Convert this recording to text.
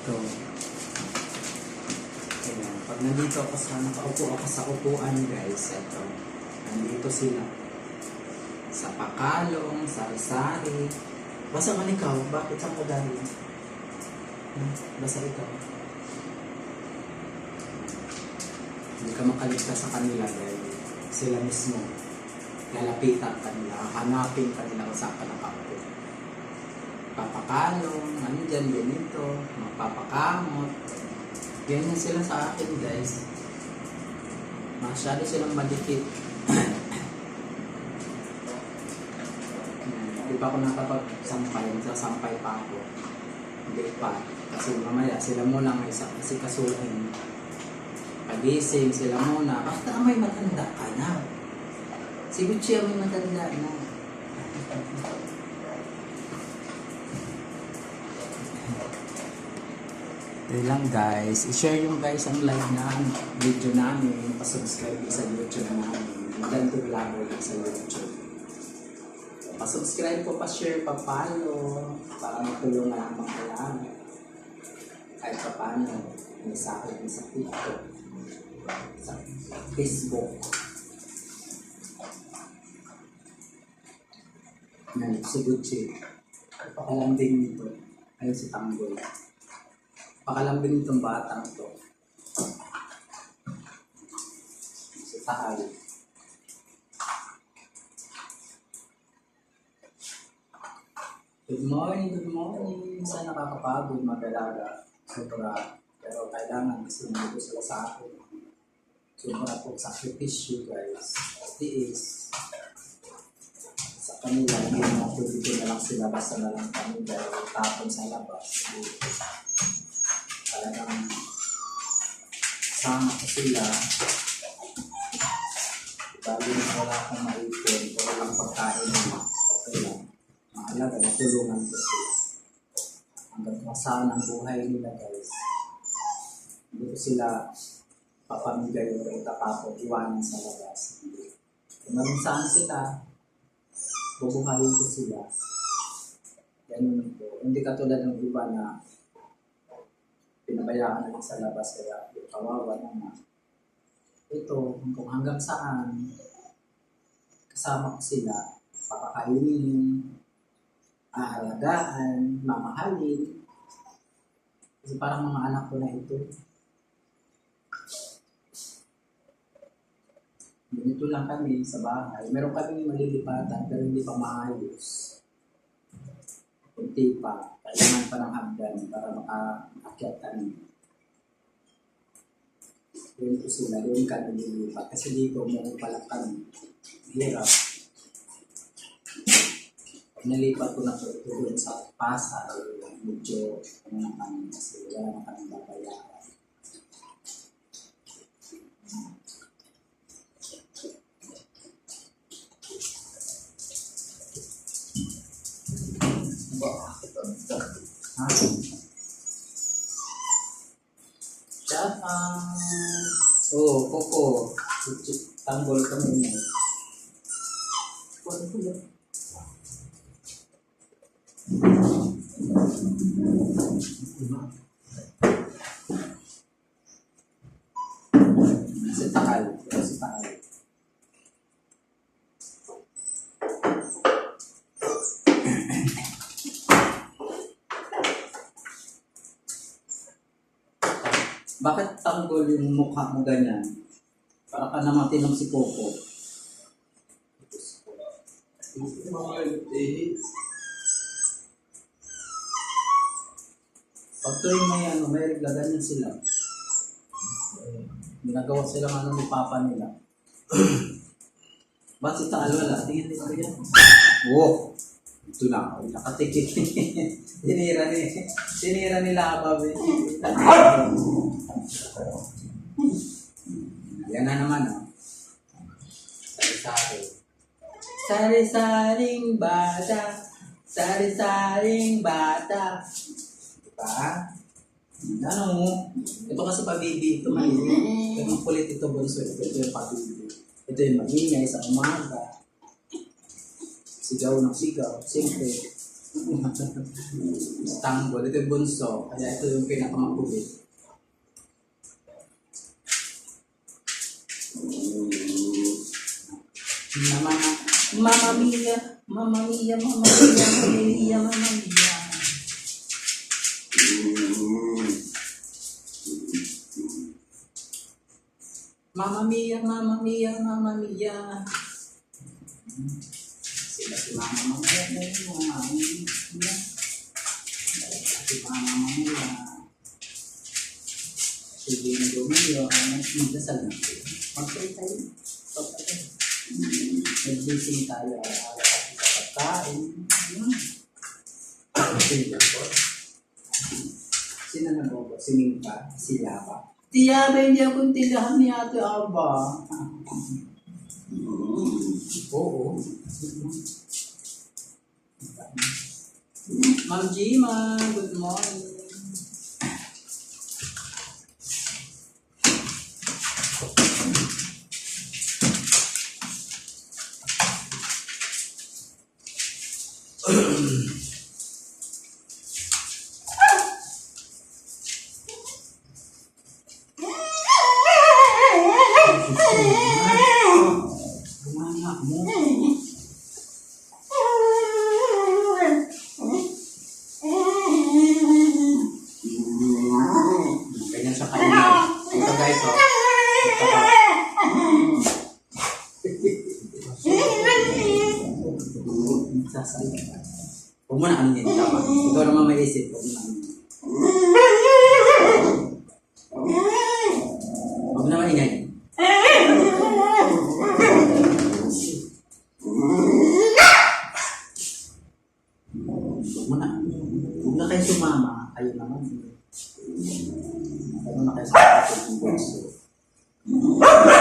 ito. Ayan. Pag nandito ako sa, nakaupo ako sa upuan guys, ito. Nandito sila. Sa Pakalong, Sari-Sari. Basta man ikaw, bakit saan ka dahil? Basta ikaw. Hindi ka makaligtas sa kanila dahil sila mismo lalapitan kanila, hanapin kanila kung saan ka nakaupo. Papakalong, ano dyan, ganito, magpapakamot. Ganyan sila sa akin guys. Masyado silang madikit. Hindi pa ako nakapagsampay, sasampay pa ako. Hindi pa. Kasi mamaya sila muna may kasi kasuhin. Pagising sila muna. Basta may matanda ka na. Si Gucci may matanda na. Ito lang guys. I-share yung guys ang live na video namin. Pa-subscribe sa YouTube namin. Ganito vlogger sa YouTube. Pa-subscribe po, pa-share, pa-follow para matulungan ang mga kailangan. Kahit pa paano, may sa akin sa TikTok, sa Facebook. Yan, si Gucci. Pakalambing nito. Ayun si Tanggol. Pakalambing nitong batang to. Si Tahal. Good morning, good morning. Saan nakakapagod mag-alaga? Sobra. Pero kailangan kasi nandito sila sa akin. Sobra po sakripisyo guys. Tiis. Sa kanila, hindi na pwede na lang sila basta na lang kami dahil tapon sa labas. Talagang sama ko sila. Dahil wala akong maipon, wala lang pagkain nila. Okay lang. Maalaga, natulungan ko sila. Hanggang masaan ang buhay nila guys. Hindi ko sila papamigay o itatapon, iwanan sa labas. Kung saan sila, bubuhayin ko sila. Ganun po. Hindi katulad ng iba na pinabayaan na sa labas kaya kawawa naman. Ito, kung hanggang saan kasama ko sila, papakainin, aalagaan, mamahalin. Kasi parang mga anak ko na ito. Ganito lang kami sa bahay. Meron kami malilipatan pero hindi pa maayos. Kunti pa. Kailangan pa ng hagdan para makaakyat kami. Doon ko sila, doon kami nililipat. Kasi dito, meron pala kami. Hirap. Nalipat ko na ito doon sa Pasay. Medyo, ano na kami, kasi wala na kami babayaran. Shout out! Oh, Coco. Tanggol kami mo. Ano po yan? Si Tahal. Si Tahal. Bakit tanggol yung mukha mo ganyan? Para ka naman tinong si Coco. Pag tuwing may ganyan sila. Ginagawa sila ni Papa nila. Ba't si Tahal wala? Tingin nito yan. Wow! Ito na. Nakatikit. Sinira nila Ababe. Yan na naman, oh. Sari-sari. Sari-saring bata. Sari-saring bata. Diba? Ano? Ito kasi pabibi. Ito maliit. Ito kulit ito bunso. Ito yung pabibi. Ito yung magingay sa umaga. Sigaw ng sigaw. Siyempre, Tanggol. Ito yung bunso. Kaya ito yung pinakamakubit. Mama, Mama Mia, Mama Mia, Mama Mia, Mama Mia, Mama Mia. Mama Mia, Mama Mia, Mama Mia. Sila si Mama Mia, Mama Mia. Si Mama Mia. Si Dino Domino, magdasal na. Mag-pray tayo. Nag-blessing tayo araw-araw sa pagkain. Sino na ba? Si Minka? Si Yaba? Si Yaba, hindi akong tilahan ni Ate Aba. Oo. Ma'am Gima, good morning. Anak mo. Ganyan sa kanya. Ito guys, oh. Sasalita. Huwag mo na ano yun. Ikaw naman may isip. Huwag mo na ano yun. Huwag na maingay. Huwag mo na. Huwag na kayo sumama. Kayo naman. Kayo na kayo sa kapatid ng bunso. Huwag na.